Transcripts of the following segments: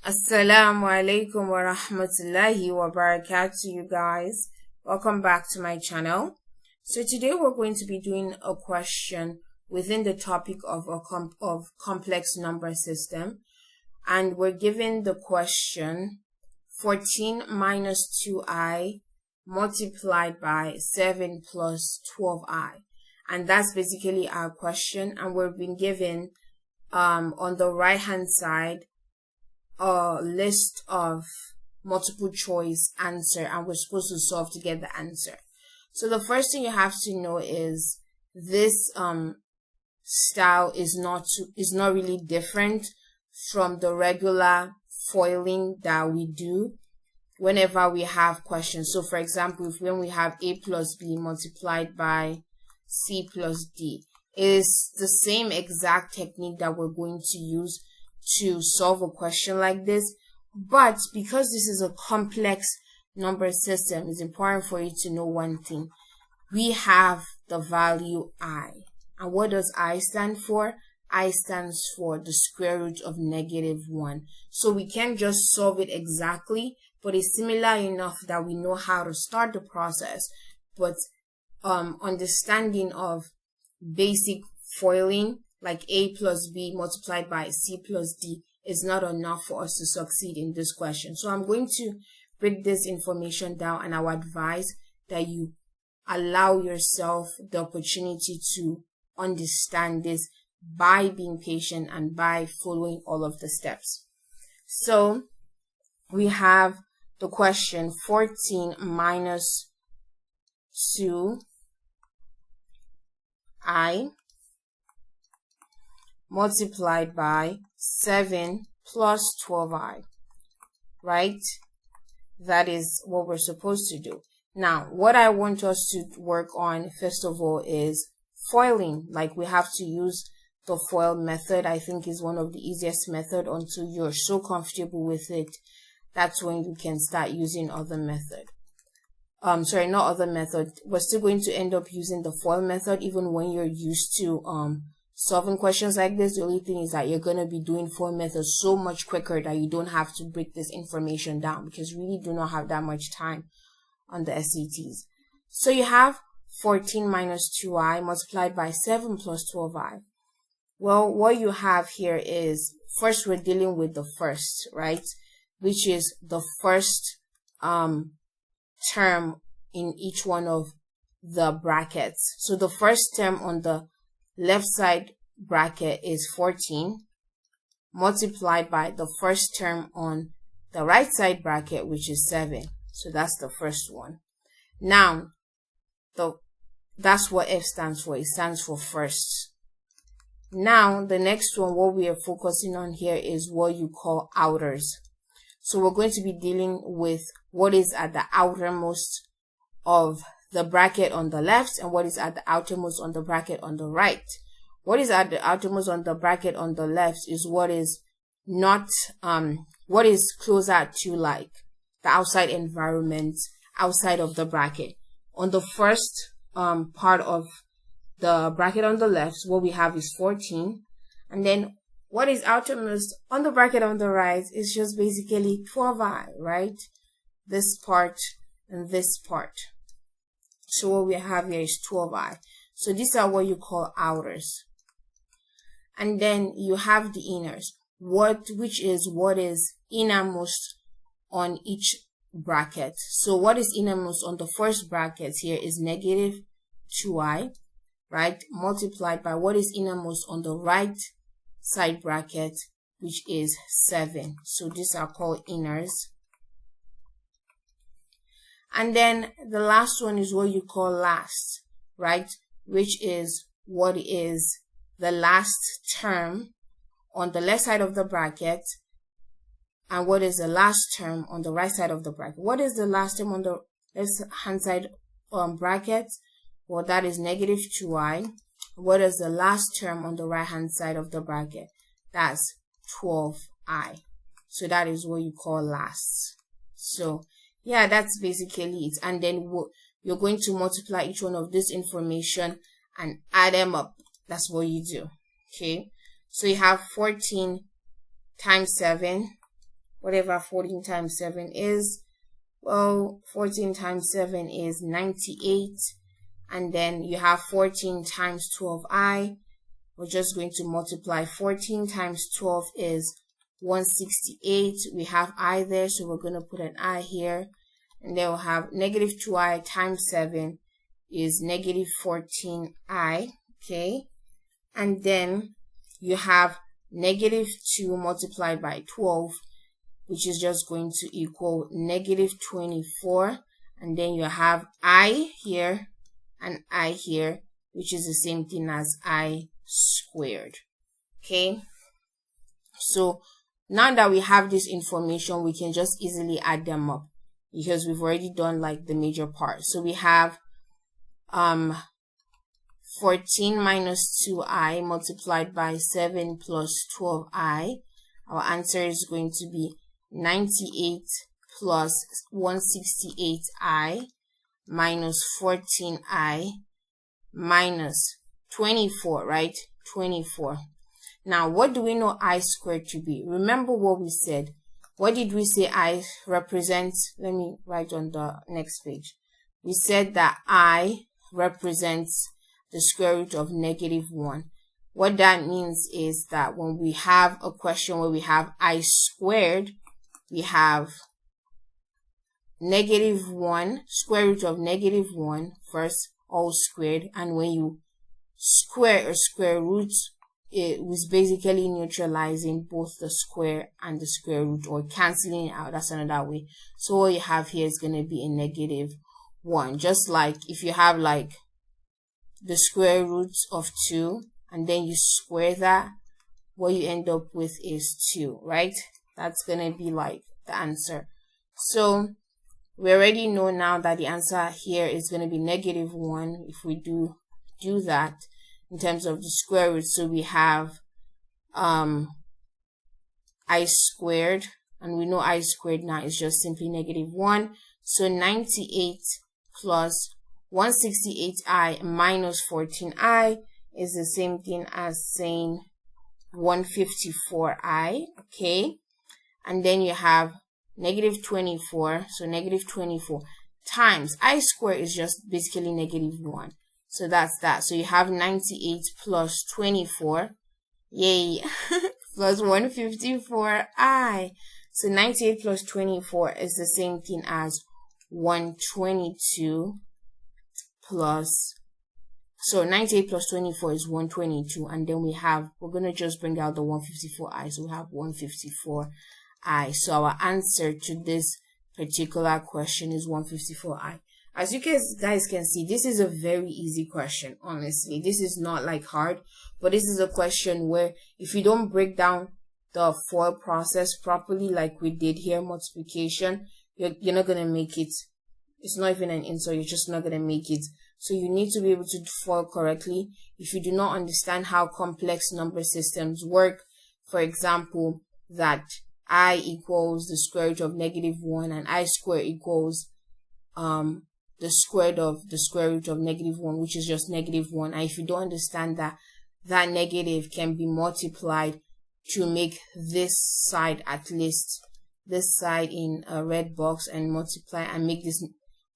Assalamu alaikum wa rahmatullahi wa barakatuh, you guys. Welcome back to my channel. So today we're going to be doing a question within the topic of complex number system, and we're given the question 14 minus 2i multiplied by 7 plus 12i, and that's basically our question. And we've been given on the right hand side a list of multiple choice answer, and we're supposed to solve to get the answer. So the first thing you have to know is this style is not really different from the regular foiling that we do whenever we have questions. So for example, when we have a plus b multiplied by c plus d, it is the same exact technique that we're going to use to solve a question like this. But because this is a complex number system, it's important for you to know one thing. We have the value I. And what does I stand for? I stands for the square root of -1. So we can't just solve it exactly, but it's similar enough that we know how to start the process. But understanding of basic foiling, like a plus b multiplied by c plus d, is not enough for us to succeed in this question. So I'm going to break this information down, and I would advise that you allow yourself the opportunity to understand this by being patient and by following all of the steps. So we have the question 14 minus 2i multiplied by 7 plus 12i, right? That is what we're supposed to do. Now, what I want us to work on, first of all, is foiling. Like, we have to use the FOIL method. I think is one of the easiest method. Until you're so comfortable with it, that's when you can start using other method. Sorry, not other method. We're still going to end up using the FOIL method even when you're used to solving questions like this. The only thing is that you're going to be doing FOIL method so much quicker that you don't have to break this information down, because you really do not have that much time on the SATs. So you have 14 minus 2i multiplied by 7 plus 12i. Well, what you have here is, first we're dealing with the first, right? Which is the first term in each one of the brackets. So the first term on the left side bracket is 14 multiplied by the first term on the right side bracket, which is 7. So that's the first one. Now, that's what F stands for. It stands for first. Now, the next one, what we are focusing on here is what you call outers. So we're going to be dealing with what is at the outermost of the bracket on the left and what is at the outermost on the bracket on the right. What is at the outermost on the bracket on the left is what is not, what is closer to like the outside environment outside of the bracket. On the first part of the bracket on the left, what we have is 14, and then what is outermost on the bracket on the right is just basically 12i, right? This part and this part. So what we have here is 12i. So these are what you call outers. And then you have the inners, which is what is innermost on each bracket. So what is innermost on the first bracket here is -2i, right? Multiplied by what is innermost on the right side bracket, which is 7. So these are called inners. And then the last one is what you call last, right? Which is what is the last term on the left side of the bracket, and what is the last term on the right side of the bracket. What is the last term on the left hand side bracket? Well, that is -2i. What is the last term on the right hand side of the bracket? That's 12i. So that is what you call last. So yeah, that's basically it. And then you're going to multiply each one of this information and add them up. That's what you do. Okay, so you have 14 times 7 whatever 14 times 7 is. Well, 14 times 7 is 98. And then you have 14 times 12i. We're just going to multiply. 14 times 12 is 168. We have I there, so we're going to put an I here. And then we'll have negative 2i times 7 is negative 14i. Okay. And then you have negative 2 multiplied by 12, which is just going to equal negative 24. And then you have I here and I here, which is the same thing as I squared. Okay. So now that we have this information, we can just easily add them up because we've already done like the major part. So we have 14 minus 2i multiplied by 7 plus 12i. Our answer is going to be 98 plus 168i minus 14i minus 24, right? 24. Now, what do we know I squared to be? Remember what we said. What did we say I represents? Let me write on the next page. We said that I represents the square root of negative 1. What that means is that when we have a question where we have I squared, we have negative 1, square root of negative 1 first, all squared. And when you square a square root, it was basically neutralizing both the square and the square root, or canceling it out. That's another way. So what you have here is going to be a negative 1. Just like if you have like the square root of 2 and then you square that, what you end up with is 2, right? That's going to be like the answer. So we already know now that the answer here is going to be negative 1 if we do that in terms of the square root. So we have I squared, and we know I squared now is just simply negative 1. So 98 plus 168i minus 14i is the same thing as saying 154i. Okay. And then you have negative 24. So negative 24 times I squared is just basically negative 1. So that's that. So you have 98 plus 24. Yay. Plus 154i. So 98 plus 24 is the same thing as 122 plus, so 98 plus 24 is 122, and then we're going to just bring out the 154i, so we have 154i. So our answer to this particular question is 154i. As you guys can see, this is a very easy question. Honestly, this is not like hard, but this is a question where if you don't break down the FOIL process properly, like we did here, multiplication, you're not going to make it. It's not even an answer. You're just not going to make it. So you need to be able to FOIL correctly. If you do not understand how complex number systems work, for example, that I equals the square root of negative 1 and I square equals the square root of negative 1, which is just negative 1. And if you don't understand that negative can be multiplied to make this side, at least this side in a red box, and multiply and make this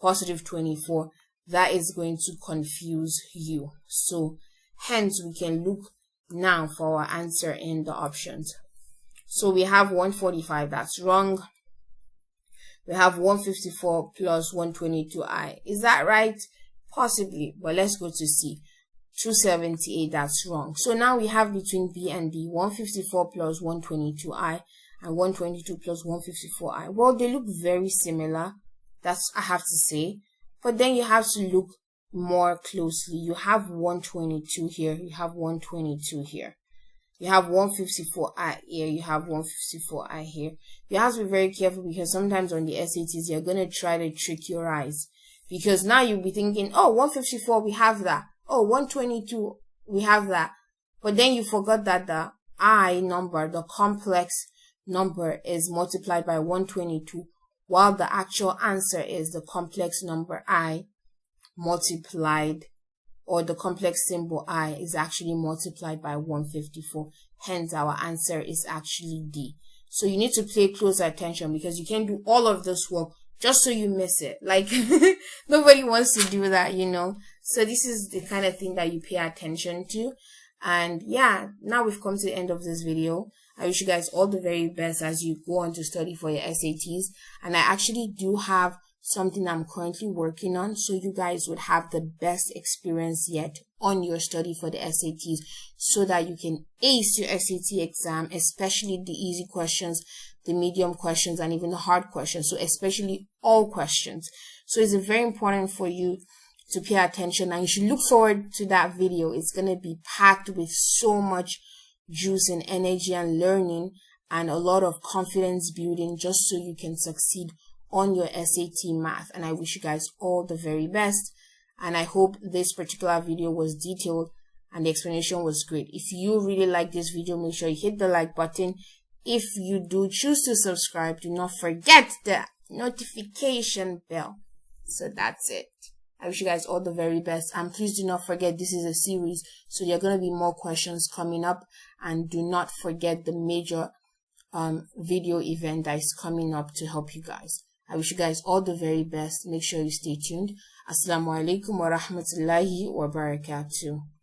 positive 24, that is going to confuse you. So hence we can look now for our answer in the options. So we have 145, that's wrong. We have 154 plus 122i. Is that right? Possibly, but let's go to C. 278, that's wrong. So now we have between B and D 154 plus 122i and 122 plus 154i. Well, they look very similar. That's, I have to say. But then you have to look more closely. You have 122 here. You have 122 here. You have 154i here. You have 154i here. You have to be very careful because sometimes on the SATs, you're going to try to trick your eyes. Because now you'll be thinking, oh, 154, we have that. Oh, 122, we have that. But then you forgot that the I number, the complex number, is multiplied by 122, while the actual answer is the complex number I multiplied, or the complex symbol I is actually multiplied by 154. Hence, our answer is actually D. So you need to pay close attention, because you can't do all of this work just so you miss it. Like, nobody wants to do that, you know. So this is the kind of thing that you pay attention to. And yeah, now we've come to the end of this video. I wish you guys all the very best as you go on to study for your SATs. And I actually do have something I'm currently working on, so you guys would have the best experience yet on your study for the SATs, so that you can ace your SAT exam, especially the easy questions, the medium questions, and even the hard questions. So especially all questions. So it's very important for you to pay attention, and you should look forward to that video. It's going to be packed with so much juice and energy and learning and a lot of confidence building, just so you can succeed on your SAT math. And I wish you guys all the very best, and I hope this particular video was detailed and the explanation was great. If you really like this video, make sure you hit the like button. If you do choose to subscribe, do not forget the notification bell. So that's it. I wish you guys all the very best, and please do not forget, this is a series, so there are going to be more questions coming up, and do not forget the major video event that is coming up to help you guys. I wish you guys all the very best. Make sure you stay tuned. Assalamu alaikum wa rahmatullahi wa barakatuh.